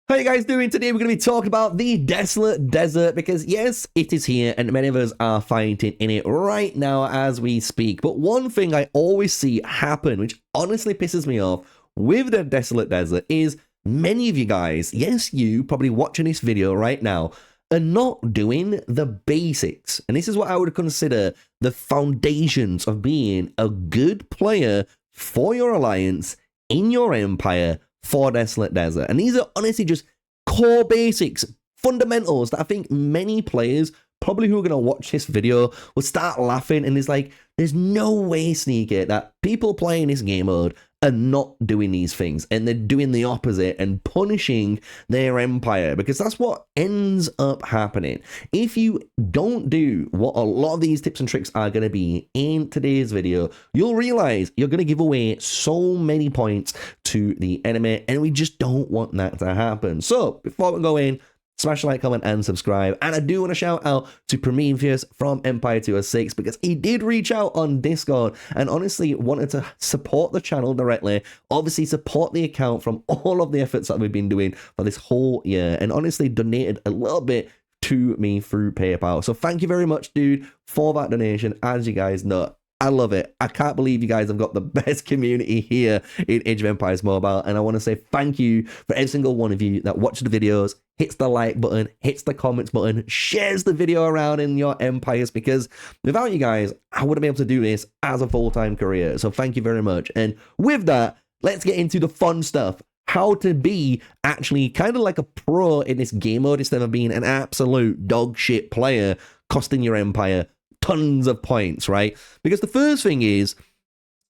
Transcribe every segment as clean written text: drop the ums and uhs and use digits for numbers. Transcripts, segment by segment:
How you guys doing? Today we're going to be talking about the Desolate Desert because yes, it is here and many of us are fighting in it right now as we speak. But one thing I always see happen, which honestly pisses me off with the Desolate Desert, is many of you guys, yes, you probably watching this video right now, are not doing the basics. And this is what I would consider the foundations of being a good player for your alliance, in your empire, for Desolate Desert. And these are honestly just core basics, fundamentals that I think many players probably who are going to watch this video will start laughing, and it's like, there's no way, Sneakyy, that people playing this game mode are not doing these things, and they're doing the opposite and punishing their empire, because that's what ends up happening. If you don't do what a lot of these tips and tricks are going to be in today's video, you'll realize you're going to give away so many points to the enemy, and we just don't want that to happen. So before we go in, smash a like, comment, and subscribe. And I do want to shout out to Prometheus from Empire 206 because he did reach out on Discord and honestly wanted to support the channel directly. Obviously, support the account from all of the efforts that we've been doing for this whole year, and honestly donated a little bit to me through PayPal. So thank you very much, dude, for that donation. As you guys know, I love it. I can't believe you guys have got the best community here in Age of Empires Mobile. And I want to say thank you for every single one of you that watch the videos, hits the like button, hits the comments button, shares the video around in your empires, because without you guys, I wouldn't be able to do this as a full-time career. So thank you very much. And with that, let's get into the fun stuff. How to be actually kind of like a pro in this game mode instead of being an absolute dog shit player costing your empire tons of points, right? Because the first thing is,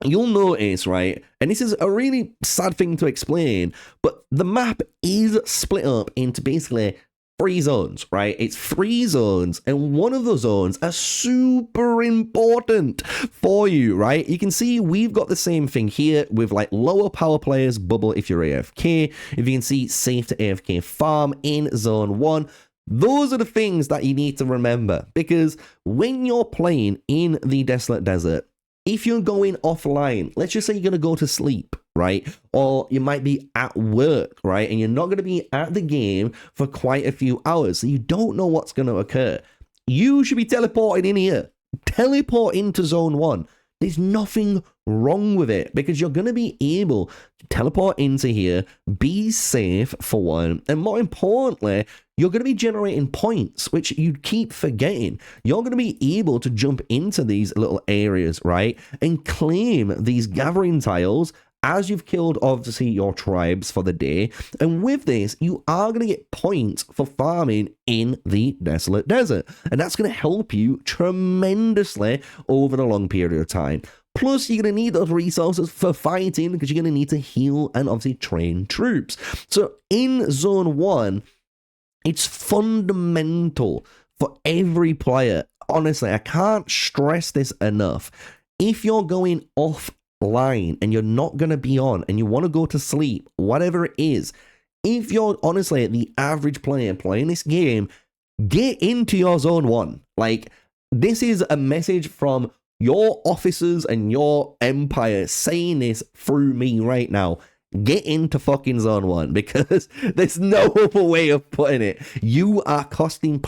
you'll notice, right, and this is a really sad thing to explain, but the map is split up into basically 3 zones, right? It's 3 zones, and one of those zones are super important for you, right? You can see we've got the same thing here with like lower power players bubble if you're AFK. If you can see, safe to AFK farm in zone 1. Those are the things that you need to remember, because when you're playing in the Desolate Desert, if you're going offline, let's just say you're going to go to sleep, right? Or you might be at work, right? And you're not going to be at the game for quite a few hours, so you don't know what's going to occur. You should be teleporting in here. Teleport into zone 1. There's nothing wrong with it, because you're going to be able to teleport into here, be safe for one, and more importantly, you're going to be generating points, which you keep forgetting. You're going to be able to jump into these little areas, right, and claim these gathering tiles as you've killed, obviously, your tribes for the day. And with this, you are going to get points for farming in the Desolate Desert. And that's going to help you tremendously over the long period of time. Plus, you're going to need those resources for fighting, because you're going to need to heal and obviously train troops. So in Zone 1, it's fundamental for every player. Honestly, I can't stress this enough. If you're going offline and you're not going to be on and you want to go to sleep, whatever it is, if you're honestly the average player playing this game, get into your Zone 1. Like, this is a message from your officers and your empire saying this through me right now. Get into fucking Zone 1, because there's no other way of putting it. You are costing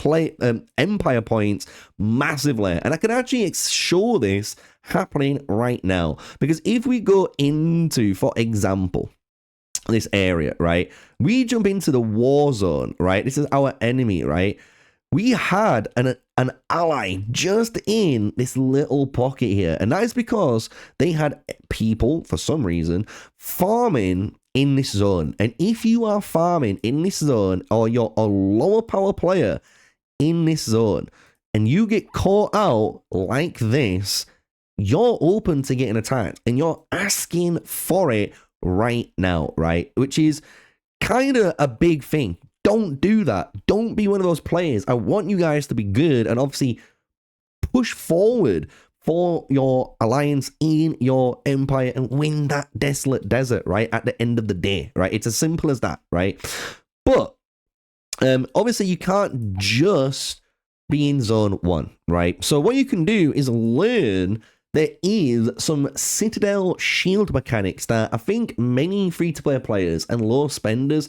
empire points massively, and I can actually show this happening right now, because if we go into, for example, this area, right, we jump into the war zone, right? This is our enemy, right? We had an ally just in this little pocket here, and that is because they had people, for some reason, farming in this zone. And if you are farming in this zone, or you're a lower power player in this zone, and you get caught out like this, you're open to getting attacked, and you're asking for it right now, right? Which is kind of a big thing. Don't do that. Don't be one of those players. I want you guys to be good and obviously push forward for your alliance in your empire and win that Desolate Desert, right? At the end of the day, right? It's as simple as that, right? But obviously you can't just be in Zone 1, right? So what you can do is learn. There is some Citadel shield mechanics that I think many free-to-play players and low spenders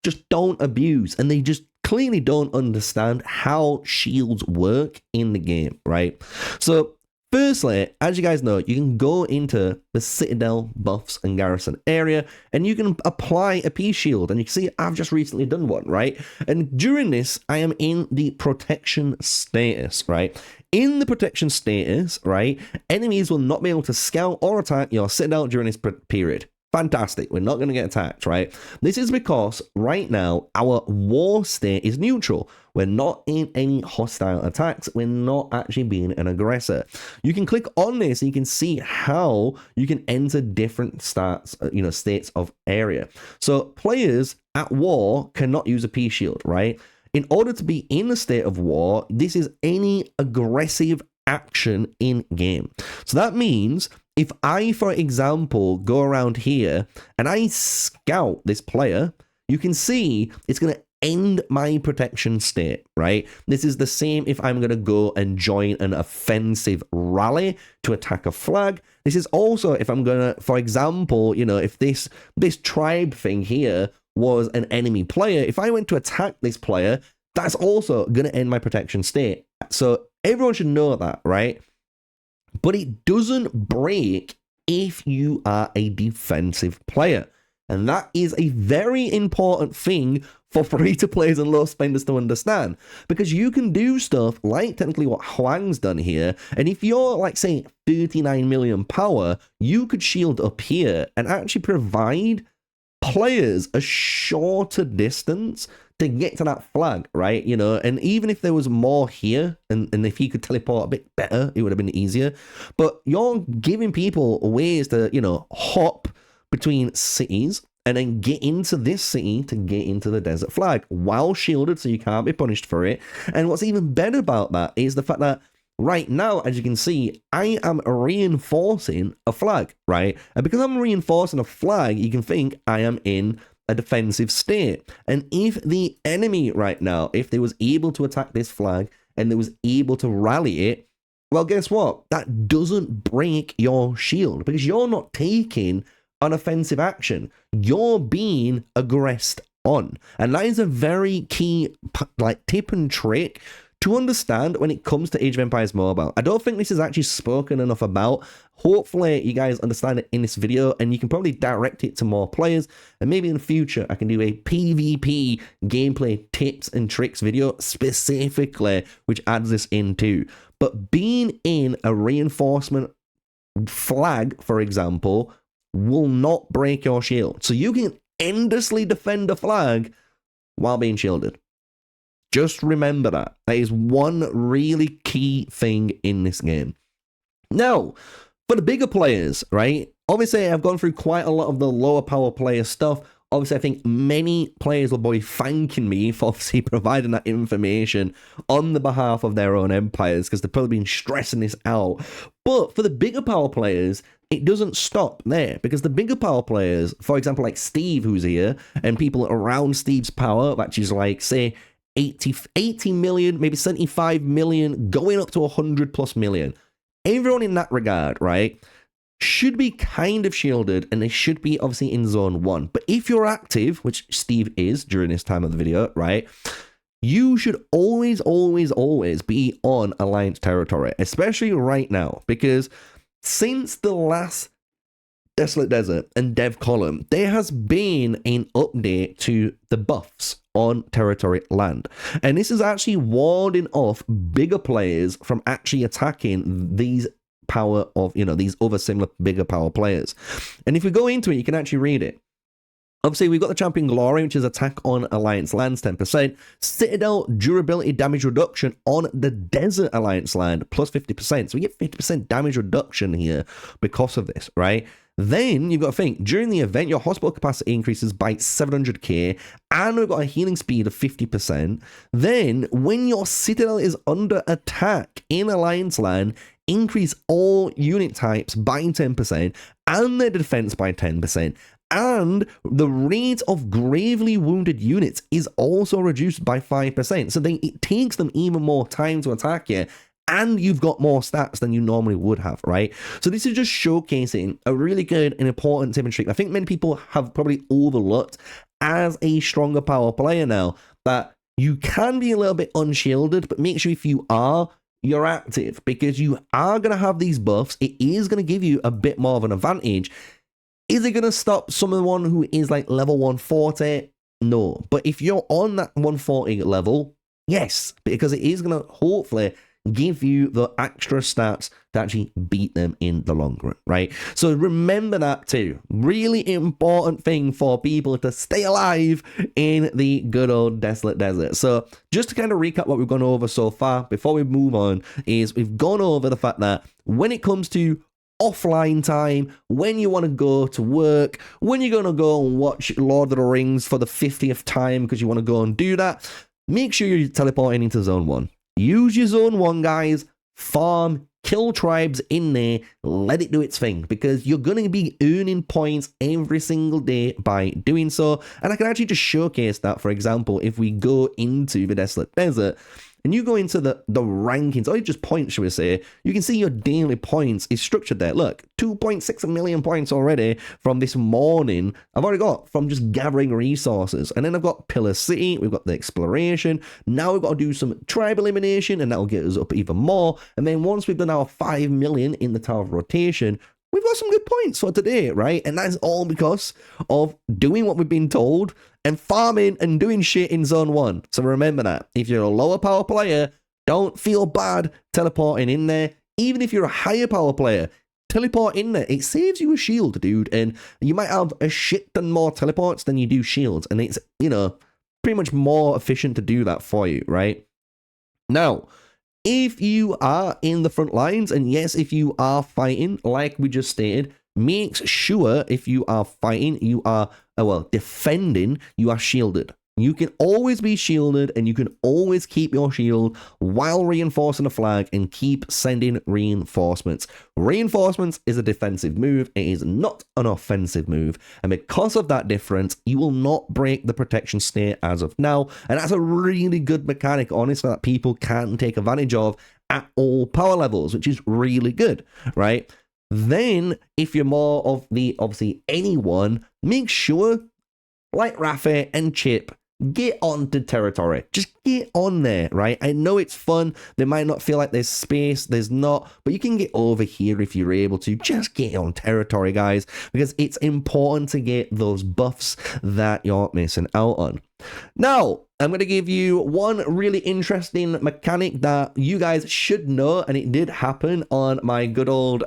just don't abuse, and they just clearly don't understand how shields work in the game, right? So firstly, as you guys know, you can go into the Citadel, buffs, and garrison area, and you can apply a peace shield. And you can see I've just recently done one, right? And during this, I am in the protection status, right? In the protection status, right, enemies will not be able to scout or attack your Citadel during this period. Fantastic. We're not going to get attacked, right? This is because right now our war state is neutral. We're not in any hostile attacks. We're not actually being an aggressor. You can click on this and you can see how you can enter different states of area. So players at war cannot use a peace shield, right? In order to be in a state of war, this is any aggressive action in game. So that means if I, for example, go around here and I scout this player, you can see it's going to end my protection state, right? This is the same if I'm going to go and join an offensive rally to attack a flag. This is also if I'm going to, for example, if this tribe thing here was an enemy player, if I went to attack this player, that's also going to end my protection state. So everyone should know that, right? But it doesn't break if you are a defensive player. And that is a very important thing for free-to-players and low spenders to understand. Because you can do stuff like technically what Huang's done here. And if you're like, say, 39 million power, you could shield up here and actually provide players a shorter distance to get to that flag, right? And even if there was more here, and if he could teleport a bit better, it would have been easier. But you're giving people ways to, hop between cities and then get into this city to get into the desert flag while shielded, so you can't be punished for it. And what's even better about that is the fact that right now, as you can see, I am reinforcing a flag, right? And because I'm reinforcing a flag, you can think I am in a defensive state. And if the enemy right now, if they was able to attack this flag and they was able to rally it, well, guess what? That doesn't break your shield because you're not taking an offensive action. You're being aggressed on. And that is a very key tip and trick to understand when it comes to Age of Empires Mobile. I don't think this is actually spoken enough about. Hopefully you guys understand it in this video and you can probably direct it to more players, and maybe in the future I can do a PvP gameplay tips and tricks video specifically which adds this in too. But being in a reinforcement flag, for example, will not break your shield. So you can endlessly defend a flag while being shielded. Just remember that. That is one really key thing in this game. Now, for the bigger players, right? Obviously, I've gone through quite a lot of the lower power player stuff. Obviously, I think many players will be thanking me for obviously providing that information on the behalf of their own empires because they've probably been stressing this out. But for the bigger power players, it doesn't stop there because the bigger power players, for example, like Steve, who's here, and people around Steve's power, which is like, say, 80 million, maybe 75 million, going up to 100 plus million. Everyone in that regard, right, should be kind of shielded and they should be obviously in zone 1. But if you're active, which Steve is during this time of the video, right, you should always, always, always be on Alliance territory, especially right now, because since the last Desolate Desert and Dev Column, there has been an update to the buffs on territory land. And this is actually warding off bigger players from actually attacking these power of, these other similar bigger power players. And if we go into it, you can actually read it. Obviously, we've got the Champion Glory, which is attack on Alliance lands, 10%. Citadel durability damage reduction on the Desert Alliance land, plus 50%. So we get 50% damage reduction here because of this, right? Then you've got to think, during the event, your hospital capacity increases by 700k, and we've got a healing speed of 50%. Then, when your Citadel is under attack in Alliance land, increase all unit types by 10%, and their defense by 10%. And the rate of gravely wounded units is also reduced by 5%. So then it takes them even more time to attack you, and you've got more stats than you normally would have, right? So this is just showcasing a really good and important tip and trick I think many people have probably overlooked as a stronger power player now that you can be a little bit unshielded, but make sure if you are, you're active, because you are going to have these buffs. It is going to give you a bit more of an advantage. Is it going to stop someone who is like level 140? No. But if you're on that 140 level, yes, because it is going to hopefully give you the extra stats to actually beat them in the long run, right? So remember that too. Really important thing for people to stay alive in the good old Desolate Desert. So just to kind of recap what we've gone over so far before we move on, is we've gone over the fact that when it comes to offline time, when you want to go to work, when you're going to go and watch Lord of the Rings for the 50th time because you want to go and do that, make sure you're teleporting into Zone 1. Use your Zone 1, guys. Farm, kill tribes in there, let it do its thing, because you're going to be earning points every single day by doing so. And I can actually just showcase that, for example, if we go into the Desolate Desert, and you go into the rankings, or just points, should we say, you can see your daily points is structured there. Look, 2.6 million points already from this morning. I've already got from just gathering resources. And then I've got Pillar City, we've got the exploration. Now we've got to do some tribe elimination, and that'll get us up even more. And then once we've done our 5 million in the Tower of Rotation, we've got some good points for today, right? And that's all because of doing what we've been told and farming and doing shit in Zone 1. So remember that. If you're a lower power player, don't feel bad teleporting in there. Even if you're a higher power player, teleport in there. It saves you a shield, dude. And you might have a shit ton more teleports than you do shields. And it's, you know, pretty much more efficient to do that for you, right? Now, if you are in the front lines, and yes, if you are fighting, like we just stated, make sure if you are fighting, you are, defending, you are shielded. You can always be shielded, and you can always keep your shield while reinforcing the flag and keep sending reinforcements. Reinforcements is a defensive move. It is not an offensive move. And because of that difference, you will not break the protection state as of now. And that's a really good mechanic, honestly, that people can take advantage of at all power levels, which is really good, right? Then, if you're more of the, obviously, anyone, make sure, like Rafa and Chip, get onto territory. Just get on there, right? I know it's fun. They might not feel like there's space. There's not. But you can get over here if you're able to. Just get on territory, guys, because it's important to get those buffs that you're missing out on. Now, I'm going to give you one really interesting mechanic that you guys should know, and it did happen on my good old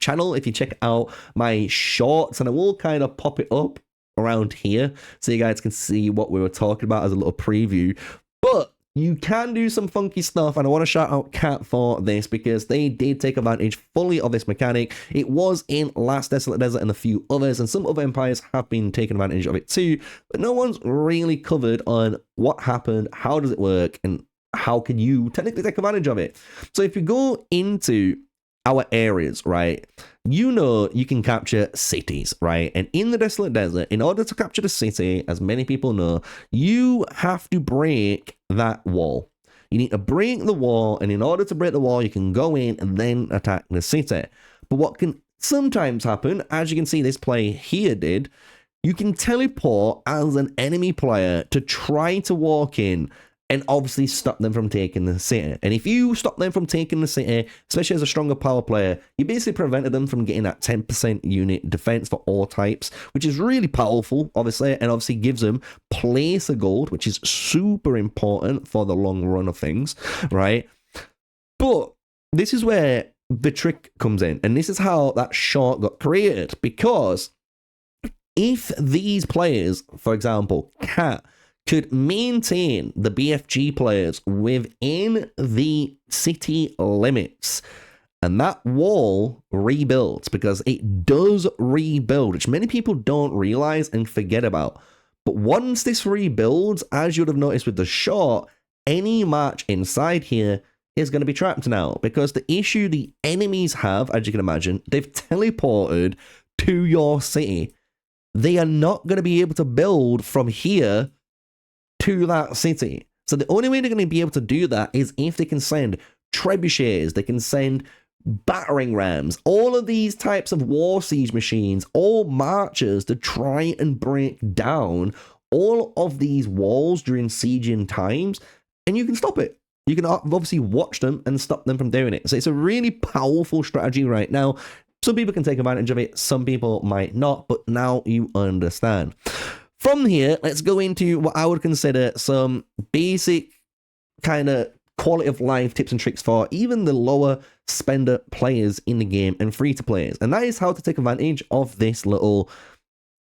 channel. If you check out my shorts, and I will kind of pop it up around here so you guys can see what we were talking about as a little preview. But you can do some funky stuff, and I want to shout out Cat for this because they did take advantage fully of this mechanic. It was in last Desolate Desert and a few others, and some other empires have been taking advantage of it too, but no one's really covered on what happened, how does it work, and how can you technically take advantage of it. So if you go into our areas, right, you know you can capture cities, right? And in the Desolate Desert, in order to capture the city, as many people know, you have to break that wall. You need to break the wall, and in order to break the wall, you can go in and then attack the city. But what can sometimes happen, as you can see this play here did, you can teleport as an enemy player to try to walk in and obviously stop them from taking the city. And if you stop them from taking the city, especially as a stronger power player, you basically prevented them from getting that 10% unit defense for all types, which is really powerful, obviously, and obviously gives them place of gold, which is super important for the long run of things, right? But this is where the trick comes in, and this is how that short got created, because if these players, for example, Cat, could maintain the BFG players within the city limits, and that wall rebuilds, because it does rebuild, which many people don't realize and forget about. But once this rebuilds, as you would have noticed with the short, any march inside here is going to be trapped now, because the issue the enemies have, as you can imagine, they've teleported to your city. They are not going to be able to build from here to that city. So the only way they're going to be able to do that is if they can send trebuchets, they can send battering rams, all of these types of war siege machines, all marchers to try and break down all of these walls during sieging times, and you can stop it. You can obviously watch them and stop them from doing it. So it's a really powerful strategy right now. Some people can take advantage of it, some people might not, but now you understand. From here, let's go into what I would consider some basic kind of quality of life tips and tricks for even the lower spender players in the game and free-to-players. And that is how to take advantage of this little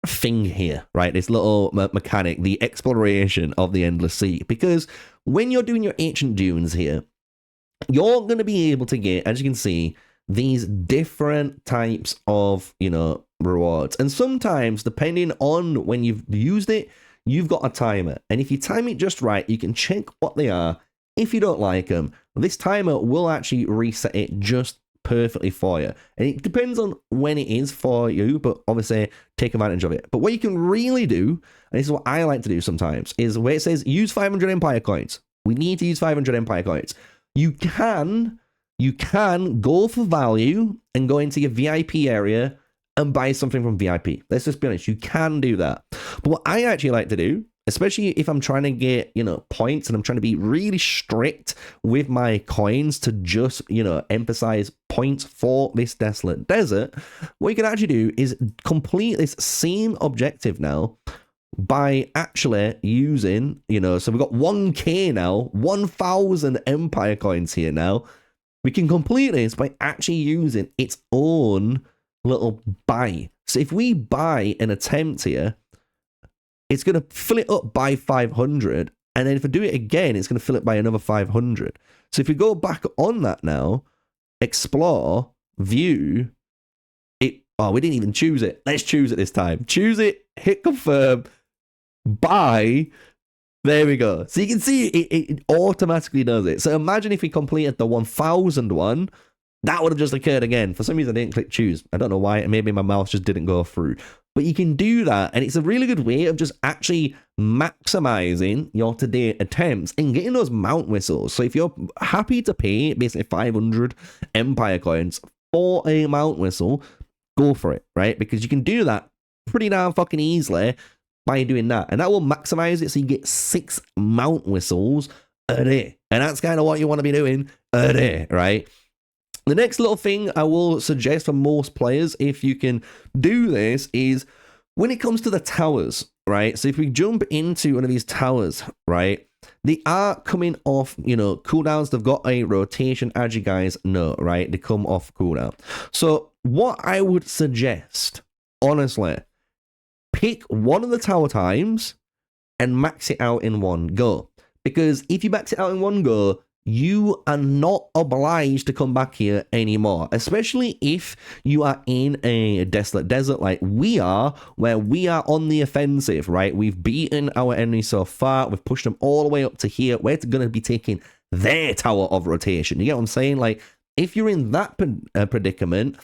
thing here, right? This little mechanic, the exploration of the Endless Sea. Because when you're doing your Ancient Dunes here, you're going to be able to get, as you can see, these different types of, you know, rewards. And sometimes, depending on when you've used it, you've got a timer. And if you time it just right, you can check what they are. If you don't like them, this timer will actually reset it just perfectly for you. And it depends on when it is for you, but obviously take advantage of it. But what you can really do, and this is what I like to do sometimes, is where it says use 500 Empire coins. We need to use 500 Empire coins. You can go for value and go into your VIP area and buy something from VIP. Let's just be honest, you can do that. But what I actually like to do, especially if I'm trying to get, you know, points and I'm trying to be really strict with my coins to just, you know, emphasize points for this Desolate Desert, what you can actually do is complete this same objective now by actually using, you know, so we've got 1k now, 1,000 Empire coins here now. We can complete this by actually using its own little buy. So if we buy an attempt here, it's going to fill it up by 500. And then if I do it again, it's going to fill it by another 500. So if we go back on that now, explore, view, it, oh, we didn't even choose it. Let's choose it this time. Choose it, hit confirm, buy. There we go. So you can see it automatically does it. So imagine if we completed the 1,000 one, that would have just occurred again. For some reason, I didn't click choose. I don't know why. Maybe my mouse just didn't go through. But you can do that, and it's a really good way of just actually maximizing your to-date attempts and getting those mount whistles. So if you're happy to pay basically 500 Empire coins for a mount whistle, go for it, right? Because you can do that pretty damn fucking easily by doing that, and that will maximize it so you get 6 mount whistles a day, and that's kind of what you want to be doing a day, right? The next little thing I will suggest for most players, if you can do this, is when it comes to the towers, right? So if we jump into one of these towers, right, they are coming off, you know, cooldowns. They've got a rotation, as you guys know, right? They come off cooldown. So what I would suggest, honestly, pick one of the tower times and max it out in one go. Because if you max it out in one go, you are not obliged to come back here anymore, especially if you are in a Desolate Desert like we are, where we are on the offensive, right? We've beaten our enemies so far. We've pushed them all the way up to here. We're going to be taking their tower of rotation. You get what I'm saying? Like, if you're in that predicament,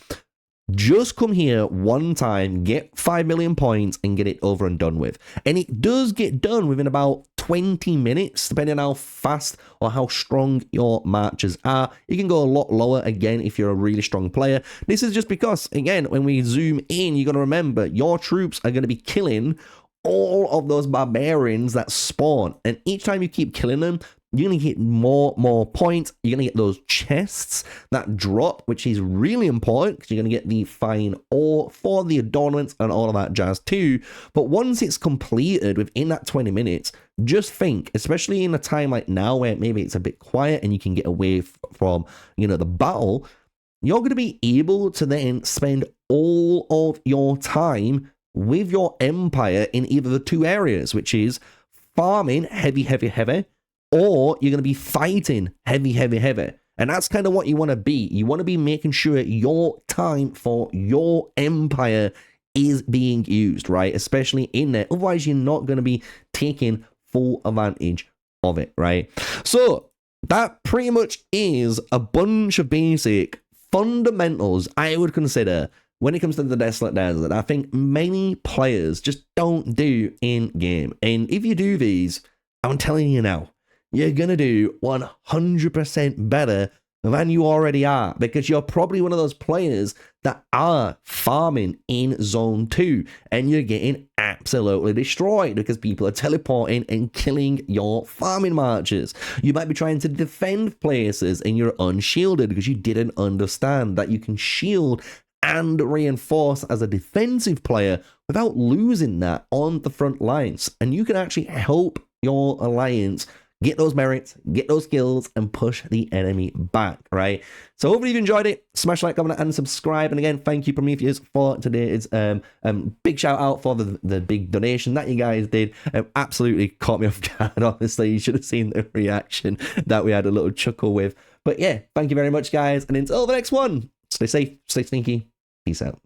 just come here one time, get 5 million points, and get it over and done with. And it does get done within about 20 minutes, depending on how fast or how strong your marchers are. You can go a lot lower, again, if you're a really strong player. This is just because, again, when we zoom in, you got to remember, your troops are going to be killing all of those barbarians that spawn. And each time you keep killing them, you're going to get more points. You're going to get those chests that drop, which is really important because you're going to get the fine ore for the adornments and all of that jazz too. But once it's completed within that 20 minutes, just think, especially in a time like now where maybe it's a bit quiet and you can get away from, you know, the battle, you're going to be able to then spend all of your time with your empire in either the two areas, which is farming heavy, or you're going to be fighting heavy. And that's kind of what you want to be. You want to be making sure your time for your empire is being used, right? Especially in there. Otherwise, you're not going to be taking full advantage of it, right? So that pretty much is a bunch of basic fundamentals I would consider when it comes to the Desolate Desert. I think many players just don't do in game. And if you do these, I'm telling you now, you're going to do 100% better than you already are, because you're probably one of those players that are farming in Zone 2 and you're getting absolutely destroyed because people are teleporting and killing your farming marchers. You might be trying to defend places and you're unshielded because you didn't understand that you can shield and reinforce as a defensive player without losing that on the front lines. And you can actually help your alliance get those merits, get those skills, and push the enemy back, right? So hopefully you've enjoyed it. Smash like, comment, and subscribe. And again, thank you, Prometheus, for today's big shout out for the big donation that you guys did. Absolutely caught me off guard, honestly. You should have seen the reaction that we had a little chuckle with. But yeah, thank you very much, guys. And until the next one, stay safe, stay sneaky. Peace out.